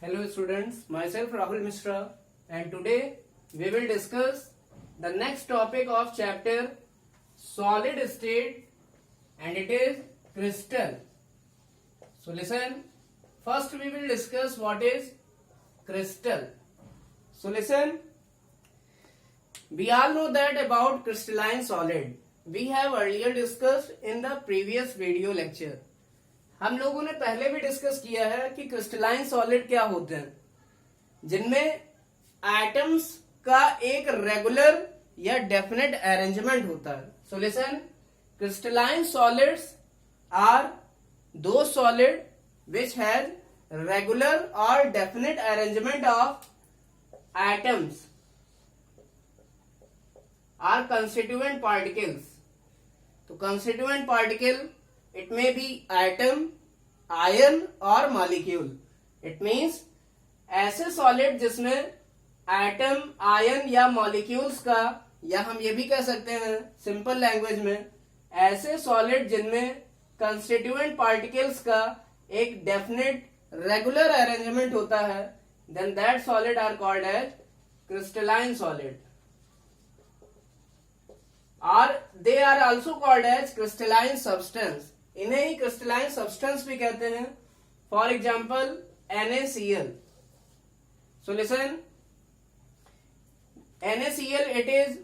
Hello students, myself Rahul Mishra and today we will discuss the next topic of chapter solid state and it is crystal. So listen, first we will discuss what is crystal. So listen, we all know that about crystalline solid. We have earlier discussed in the previous video lecture. हम लोगों ने पहले भी discuss किया है कि crystalline solid क्या होते हैं, जिनमें एटम्स का एक रेगुलर या डेफिनेट अरेंजमेंट होता है. So listen, crystalline solids are those solid which has regular और definite arrangement of atoms or constituent particles. तो constituent particle it may be atom, ion और molecule. It means ऐसे solid जिसमें atom, ion या molecules का, या हम ये भी कह सकते हैं सिंपल लैंग्वेज में, ऐसे सॉलिड जिनमें कंस्टिट्यूएंट पार्टिकल्स का एक डेफिनेट रेगुलर अरेंजमेंट होता है, then that solid are called as crystalline solid. और they are also called as crystalline substance. इन्हें ही क्रिस्टलाइन सब्सटेंस भी कहते हैं. For example NaCl. So listen, NaCl it is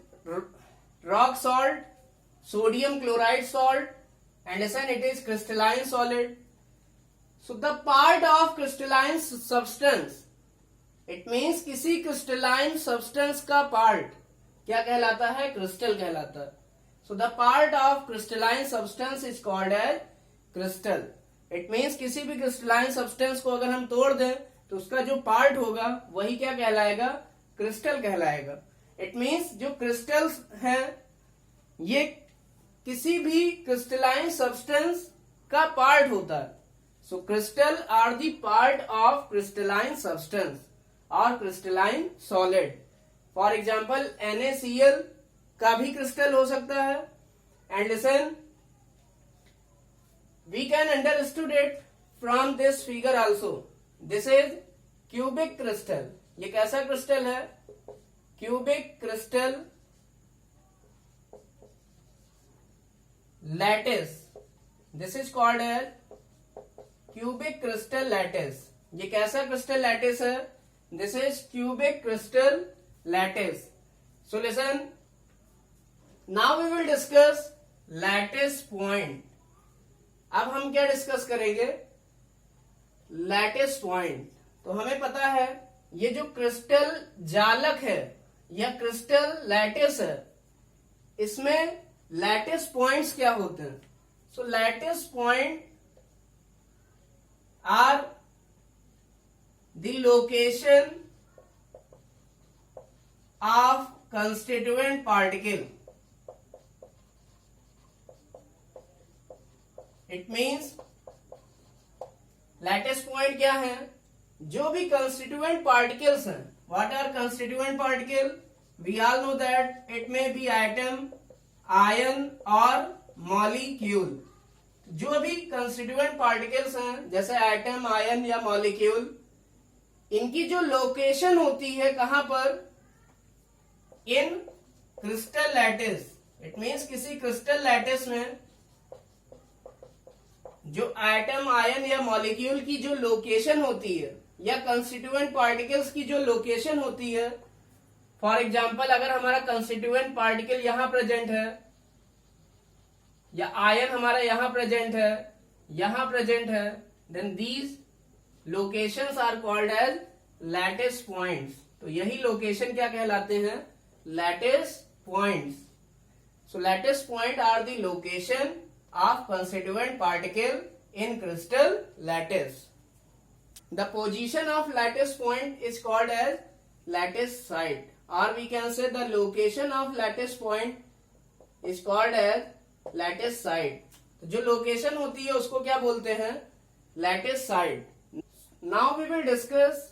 rock salt, sodium chloride salt, and listen it is crystalline solid. So the part of crystalline substance, it means किसी crystalline substance का part क्या कहलाता है? Crystal कहलाता है. So the part of crystalline substance is called as crystal. It means किसी भी crystalline substance को अगर हम तोड़ दें तो उसका जो part होगा वही क्या कहलाएगा? क्रिस्टल कहलाएगा. It means जो crystals हैं ये किसी भी crystalline substance का part होता है. So crystal are the part of crystalline substance or crystalline solid. For example NaCl का भी क्रिस्टल हो सकता है. And listen, we can understood it from this figure also. This is cubic crystal. ये कैसा क्रिस्टल है? Cubic crystal lattice. This is called as cubic crystal lattice. ये कैसा क्रिस्टल लैटिस है? This is cubic crystal lattice. So listen, Now we will discuss lattice point. अब हम क्या discuss करेंगे? Lattice point. तो हमें पता है ये जो क्रिस्टल जालक है या क्रिस्टल लैटिस है, इसमें लैटिस पॉइंट्स क्या होते हैं? So lattice point are the location of constituent particle. It means lattice point क्या है? जो भी कंस्टिट्यूएंट पार्टिकल्स हैं. What are constituent particle? We all know that it may be atom, ion और मॉलिक्यूल. जो भी कंस्टिट्यूएंट पार्टिकल्स हैं जैसे एटम, आयन या मॉलिक्यूल, इनकी जो लोकेशन होती है कहां पर? इन क्रिस्टल लैटिस. इट मीन्स किसी क्रिस्टल लैटिस में जो एटम, आयन या मॉलिक्यूल की जो लोकेशन होती है या कंस्टिट्यूएंट पार्टिकल्स की जो लोकेशन होती है. फॉर एग्जांपल अगर हमारा कंस्टिट्यूएंट पार्टिकल यहां प्रेजेंट है या आयन हमारा यहां प्रेजेंट है, यहां प्रेजेंट है, then these locations are called as lattice points. तो यही लोकेशन क्या कहलाते हैं? Lattice points. So lattice point are the location of constituent particle in crystal lattice. The position of lattice point is called as lattice site, or we can say the location of lattice point is called as lattice site. जो location होती है उसको क्या बोलते हैं? lattice site. Now we will discuss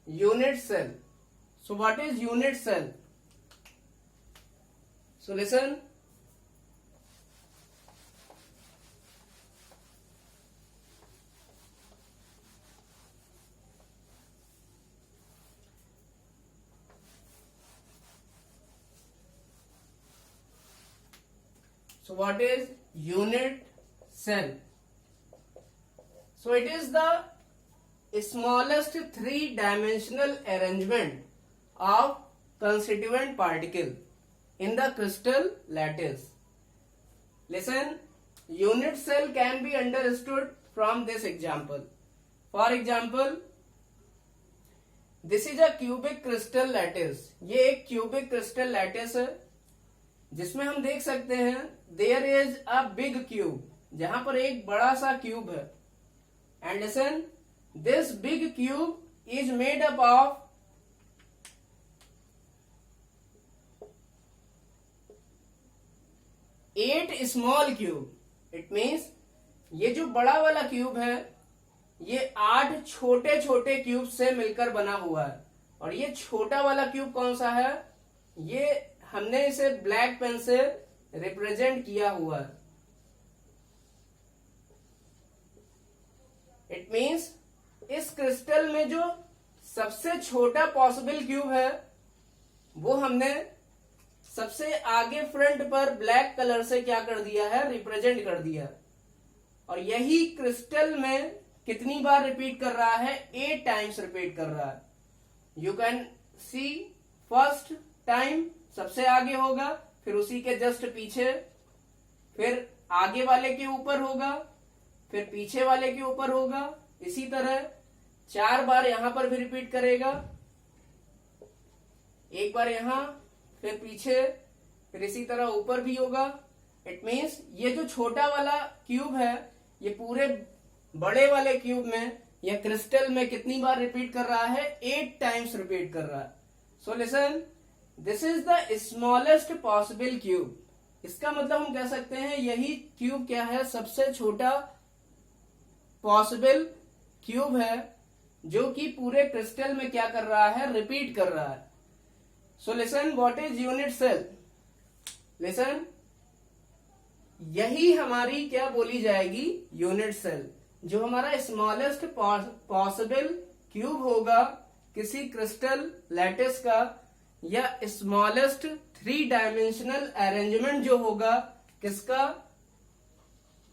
unit cell. So what is unit cell? So listen, So what is unit cell? So it is the smallest three-dimensional arrangement of constituent particle in the crystal lattice. Listen, unit cell can be understood from this example. For example, this is a cubic crystal lattice. ये एक cubic crystal lattice है जिसमें हम देख सकते हैं there is a big cube, जहां पर एक बड़ा सा क्यूब है. And listen, this big cube is made up of 8 small cube. It means ये जो बड़ा वाला क्यूब है ये 8 छोटे छोटे क्यूब से मिलकर बना हुआ है. और ये छोटा वाला क्यूब कौन सा है? ये हमने इसे ब्लैक पेन से रिप्रेजेंट किया हुआ है. इट मीन्स इस क्रिस्टल में जो सबसे छोटा पॉसिबल क्यूब है वो हमने सबसे आगे फ्रंट पर ब्लैक कलर से क्या कर दिया है? रिप्रेजेंट कर दिया. और यही क्रिस्टल में कितनी बार रिपीट कर रहा है? 8 टाइम्स रिपीट कर रहा है. You can see first time सबसे आगे होगा, फिर उसी के जस्ट पीछे, फिर आगे वाले के ऊपर होगा, फिर पीछे वाले के ऊपर होगा. इसी तरह 4 बार यहां पर भी रिपीट करेगा, एक बार यहां, फिर पीछे, फिर इसी तरह ऊपर भी होगा. इट मीन्स ये जो छोटा वाला क्यूब है ये पूरे बड़े वाले क्यूब में या क्रिस्टल में कितनी बार रिपीट कर रहा है? 8 टाइम्स रिपीट कर रहा है. So listen, this is the smallest possible cube. इसका मतलब हम कह सकते हैं यही क्यूब क्या है? सबसे छोटा पॉसिबल क्यूब है जो कि पूरे क्रिस्टल में क्या कर रहा है? रिपीट कर रहा है. So listen, what is unit cell? Listen, यही हमारी क्या बोली जाएगी? Unit cell. जो हमारा स्मॉलेस्ट पॉसिबल क्यूब होगा किसी क्रिस्टल लैटिस का, या स्मॉलेस्ट 3-डायमेंशनल अरेंजमेंट जो होगा किसका?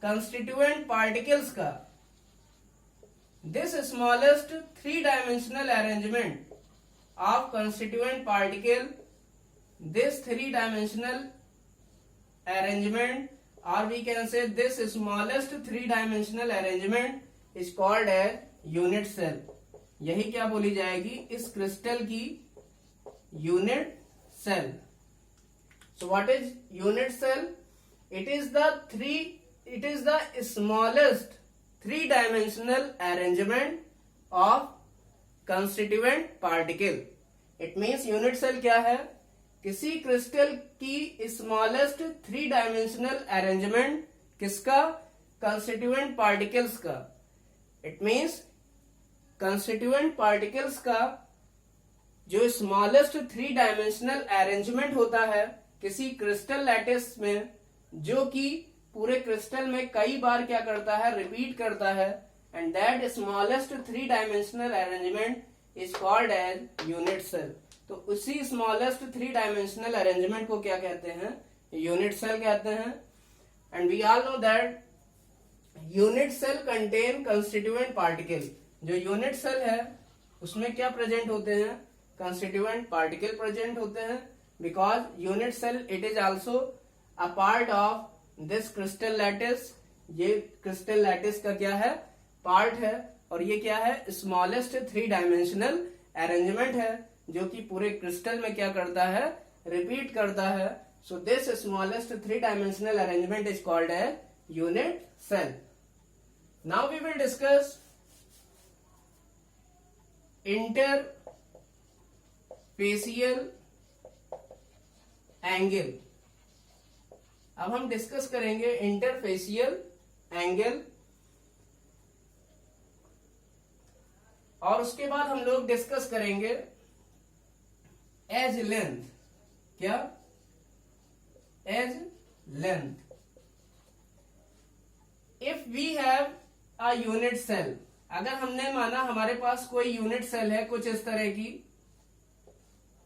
कंस्टिट्यूएंट पार्टिकल्स का. This smallest three dimensional arrangement of constituent particle, this 3-dimensional arrangement, or we can say this smallest 3-dimensional arrangement is called as unit cell. यही क्या बोली जाएगी? इस क्रिस्टल की unit cell. So what is unit cell? It is the smallest 3-dimensional arrangement of constituent particle. It means unit cell क्या है? किसी crystal की स्मॉलेस्ट 3-डायमेंशनल अरेंजमेंट किसका? कंस्टिट्यूएंट पार्टिकल्स का. इट मीन्स कंस्टिट्यूएंट पार्टिकल्स का जो smallest three dimensional arrangement होता है किसी क्रिस्टल लैटिस में, जो कि पूरे क्रिस्टल में कई बार क्या करता है? रिपीट करता है. And that smallest 3-dimensional arrangement is called as unit cell. तो उसी smallest 3-dimensional arrangement को क्या कहते हैं? unit cell कहते हैं. And we all know that unit cell contain constituent particle. जो unit cell है उसमें क्या प्रेजेंट होते हैं? constituent particle प्रेजेंट होते हैं. Because unit cell it is also a part of this crystal lattice. ये crystal lattice का क्या है? पार्ट है. और ये क्या है? स्मॉलेस्ट 3-डायमेंशनल अरेंजमेंट है जो कि पूरे क्रिस्टल में क्या करता है? रिपीट करता है. So this smallest three dimensional arrangement is called as unit cell. Now we will discuss interfacial angle. अब हम डिस्कस करेंगे इंटरफेसियल एंगल, और उसके बाद हम लोग डिस्कस करेंगे एज लेंथ. क्या? Edge length. If we have a unit cell, अगर हमने माना हमारे पास कोई यूनिट सेल है कुछ इस तरह की,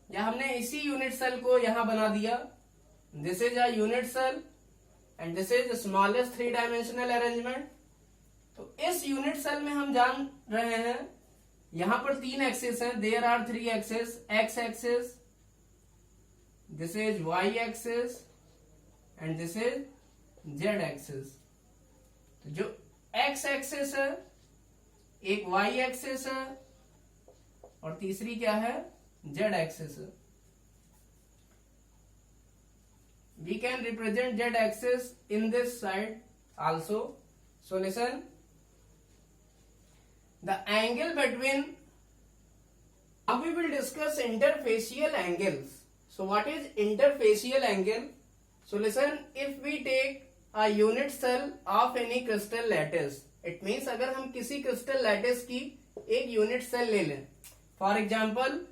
या हमने इसी यूनिट सेल को यहां बना दिया, this is a unit cell and this is smallest 3 dimensional arrangement. तो इस यूनिट सेल में हम जान रहे हैं यहां पर 3 एक्सिस हैं, there are 3 axis, x axis, this is y axis and this is z axis. तो जो एक्स एक्सिस है, एक वाई एक्सिस है और तीसरी क्या है, जेड एक्सिस है। We can represent z axis in this side also. So listen, the angle between, now we will discuss interfacial angles. So what is interfacial angle? So listen, if we take a unit cell of any crystal lattice, it means अगर हम किसी crystal lattice की एक unit cell ले लें, for example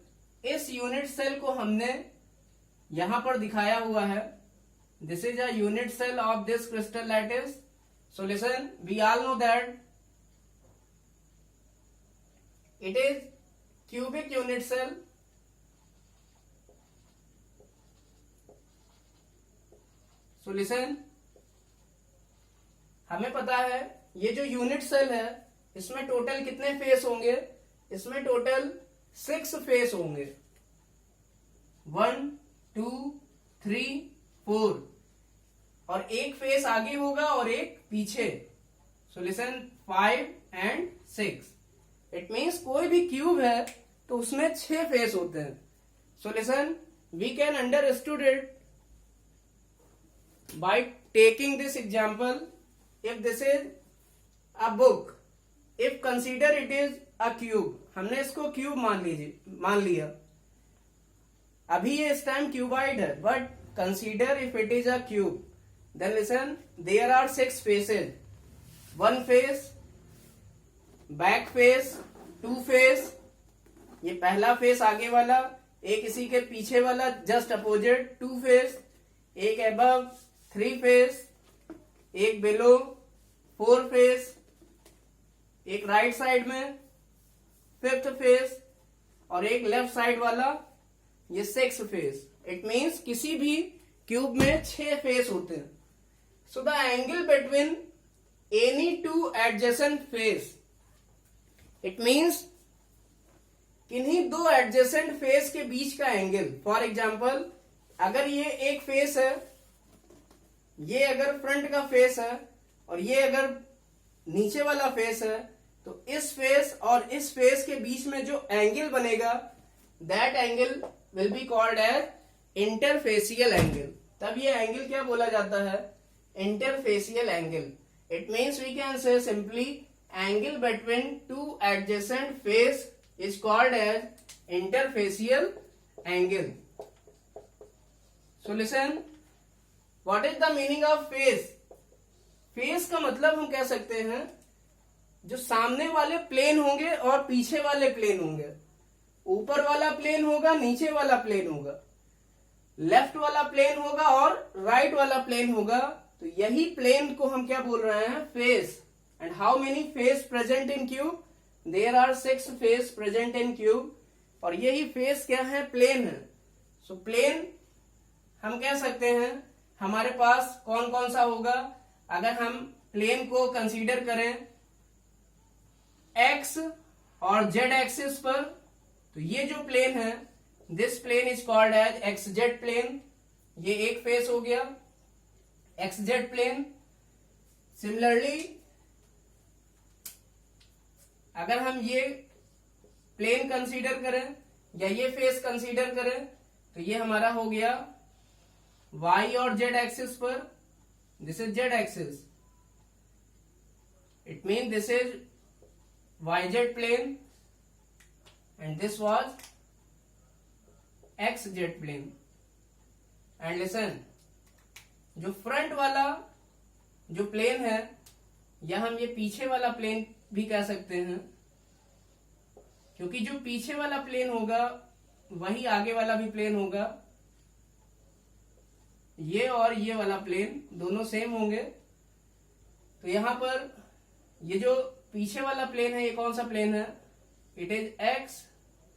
इस unit cell को हमने यहां पर दिखाया हुआ है, this is a unit cell of this crystal lattice. So listen, we all know that it is cubic unit cell. So listen, हमें पता है ये जो यूनिट सेल है इसमें टोटल कितने फेस होंगे, इसमें टोटल 6 फेस होंगे, 1 2 3 4, और एक फेस आगे होगा और एक पीछे। So listen 5 and 6, it means कोई भी क्यूब है तो उसमें 6 फेस होते हैं। So listen, we can understood it by taking this example. If this is a book, if consider it is a cube, हमने इसको क्यूब मान लिया। अभी ये इस टाइम क्यूबाइड है, but consider if it is a cube, then listen, there are 6 faces, 1 face, back face, 2 face, ये पहला फेस आगे वाला, एक इसी के पीछे वाला जस्ट अपोजिट 2 फेस, एक अबव 3 फेस, एक बिलो 4 फेस, एक राइट साइड में 5th फेस और एक लेफ्ट साइड वाला ये 6th फेस। इट मीन्स किसी भी क्यूब में 6 फेस होते हैं। So the angle between any 2 adjacent face, it means किन्हीं 2 एडजेसेंट फेस के बीच का एंगल। फॉर एग्जाम्पल अगर ये एक फेस है, ये अगर फ्रंट का फेस है और ये अगर नीचे वाला फेस है, तो इस फेस और इस फेस के बीच में जो एंगल बनेगा, that angle will be called as interfacial angle. तब ये एंगल क्या बोला जाता है, interfacial angle. It means we can say simply angle between 2 adjacent face is called as interfacial angle. So listen, what is the meaning of face? Face का मतलब हम कह सकते हैं जो सामने वाले प्लेन होंगे और पीछे वाले प्लेन होंगे, ऊपर वाला प्लेन होगा, नीचे वाला प्लेन होगा, लेफ्ट वाला प्लेन होगा और राइट वाला प्लेन होगा। तो यही प्लेन को हम क्या बोल रहे हैं, face. And how many face present in cube? There are 6 face present in cube, और यही फेस क्या है, प्लेन है। सो प्लेन हम कह सकते हैं हमारे पास कौन कौन सा होगा। अगर हम प्लेन को कंसीडर करें एक्स और जेड एक्सिस पर, तो ये जो प्लेन है, this plane is called as x z plane. ये एक फेस हो गया, एक्स जेड प्लेन। सिमिलरली अगर हम ये प्लेन कंसीडर करें या ये फेस कंसीडर करें, तो ये हमारा हो गया वाई और जेड एक्सिस पर, this is z axis. It mean this is y z plane and this was xz plane. And listen, जो फ्रंट वाला जो प्लेन है, या हम ये पीछे वाला प्लेन भी कह सकते हैं, क्योंकि जो पीछे वाला प्लेन होगा वही आगे वाला भी प्लेन होगा। ये और ये वाला प्लेन दोनों सेम होंगे। तो यहां पर ये जो पीछे वाला प्लेन है, ये कौन सा प्लेन है? It is x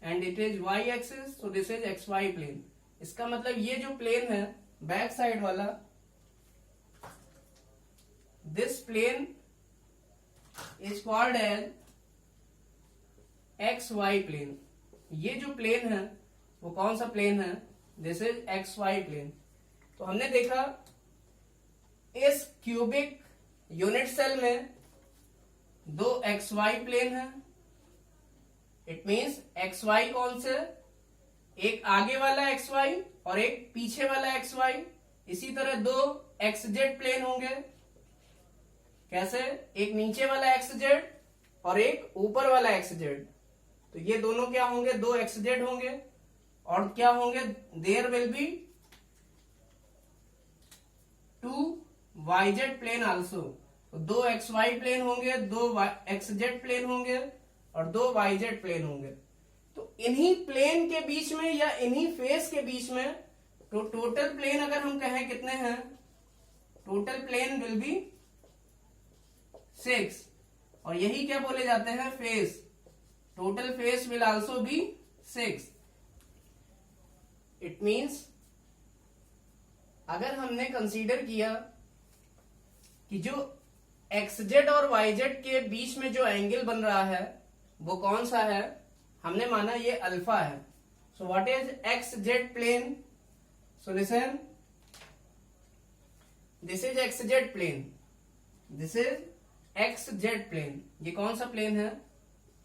and it is y axis, so this is x y plane. इसका मतलब ये जो प्लेन है बैक साइड वाला, this plane is called as x y plane. ये जो प्लेन है वो कौन सा प्लेन है? This is x y plane. तो हमने देखा इस क्यूबिक यूनिट सेल में दो एक्स वाई प्लेन है। इट मीन्स एक्स वाई कौन से? एक आगे वाला एक्स वाई और एक पीछे वाला एक्स वाई। इसी तरह दो एक्स जेड प्लेन होंगे। कैसे? एक नीचे वाला एक्स जेड और एक ऊपर वाला एक्स जेड। तो ये दोनों क्या होंगे? दो एक्स जेड होंगे। और क्या होंगे? There will be two y z plane also. तो दो एक्स वाई प्लेन होंगे, दो एक्स जेड प्लेन होंगे और दो वाई जेड प्लेन होंगे। तो इन्हीं प्लेन के बीच में या इन्हीं फेस के बीच में तो टोटल प्लेन अगर हम कहें कितने हैं? Total plane will be 6। और यही क्या बोले जाते हैं? Face. Total face will also be 6। It means अगर हमने कंसीडर किया कि जो एक्सजेड और वाईजेड के बीच में जो एंगल बन रहा है वो कौन सा है? हमने माना ये अल्फा है। So what is x z plane? So listen, this is x z plane, this is x z plane. ये कौन सा प्लेन है?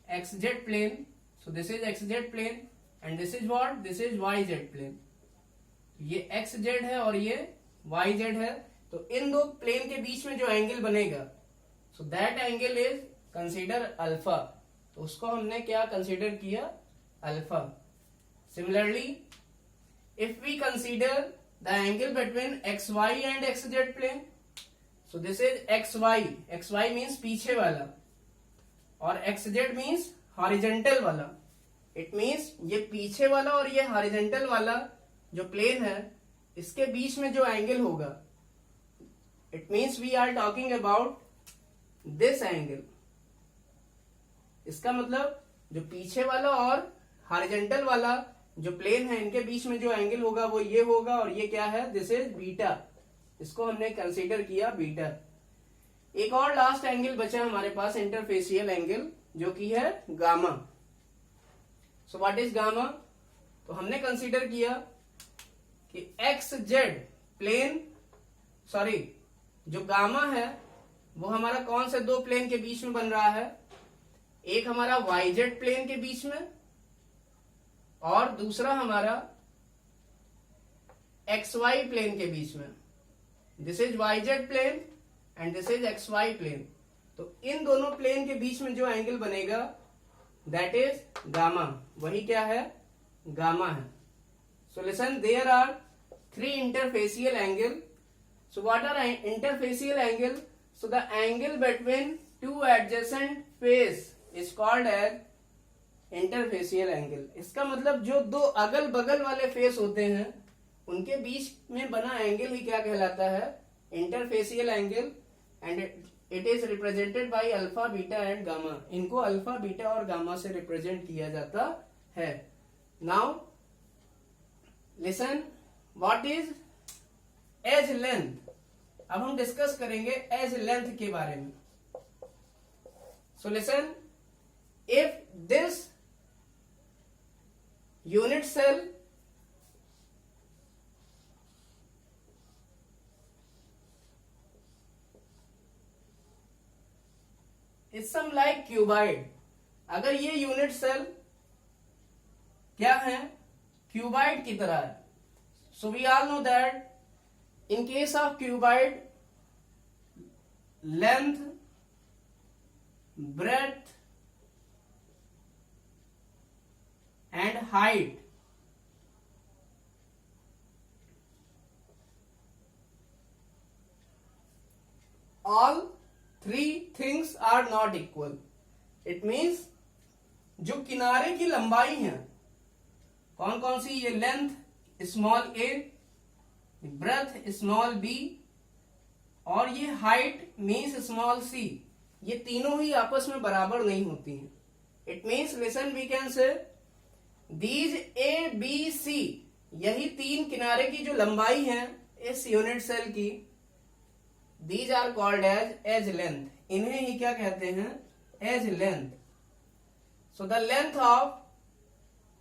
X z plane. So this is x z plane and this is what? This is y z plane. ये x z है और ये Y Z है। तो इन दो प्लेन के बीच में जो एंगल बनेगा so that angle is consider alpha. तो उसको हमने क्या कंसीडर किया? Alpha. Similarly if we consider the angle between x y and x z plane, so this is x y. X y means पीछे वाला और एक्स जेड मीन्स हॉरिजेंटल वाला। It means ये पीछे वाला और ये हॉरिजेंटल वाला जो प्लेन है इसके बीच में जो एंगल होगा, it means we are talking about this angle. इसका मतलब जो पीछे वाला और हॉरिजेंटल वाला जो प्लेन है इनके बीच में जो एंगल होगा वो ये होगा और ये क्या है? This is beta. इसको हमने कंसीडर किया बीटा। एक और लास्ट एंगल बचा हमारे पास, इंटरफेसियल एंगल, जो कि है gamma. So what is gamma? तो हमने कंसीडर किया कि एक्स जेड प्लेन, सॉरी, जो गामा है वो हमारा कौन से दो प्लेन के बीच में बन रहा है? एक हमारा वाई जेड प्लेन के बीच में और दूसरा हमारा एक्स वाई प्लेन के बीच में। This is y z plane and this is x y plane. तो इन दोनों प्लेन के बीच में जो एंगल बनेगा दैट इज गामा। वही क्या है? गामा है। So listen, there are 3 interfacial angle. So what are interfacial angle? So the angle between two adjacent face is called as interfacial angle. इसका मतलब जो दो अगल बगल वाले फेस होते हैं उनके बीच में बना एंगल ही क्या कहलाता है? Interfacial angle. And it is represented by alpha, beta and gamma. इनको अल्फा, बीटा और गामा से रिप्रेजेंट किया जाता है। Now listen, what is edge length? अब हम डिस्कस करेंगे एज लेंथ के बारे में। So listen, if this unit cell is some like cuboid, अगर ये यूनिट सेल क्या है? क्यूबाइड की तरह है। So we all know that in case of cuboid, length, breadth and height all 3 things are not equal. It means जो किनारे की लंबाई है कौन कौन सी? ये length small a, breadth small b और ये हाइट मीन्स स्मॉल c, ये तीनों ही आपस में बराबर नहीं होती हैं। It means listen, we can say these a b c, यही 3 किनारे की जो लंबाई है इस यूनिट सेल की, these are called edge length, इन्हें ही क्या कहते हैं, edge length. So the length of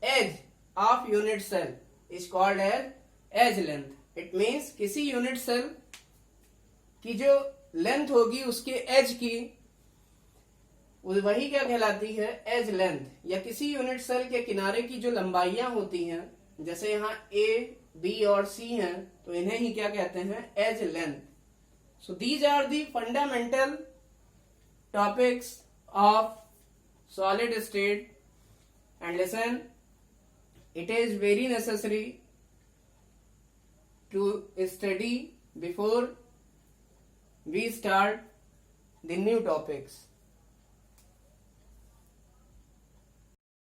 edge of unit cell is called edge length. It means किसी यूनिट सेल की जो लेंथ होगी उसके एज की, वही क्या कहलाती है, एज लेंथ। या किसी यूनिट सेल के किनारे की जो लंबाइयां होती हैं, जैसे यहाँ ए, बी और सी हैं, तो इन्हें ही क्या कहते हैं, edge length. So these are the fundamental topics of solid state. And listen, it is very necessary to study before we start the new topics.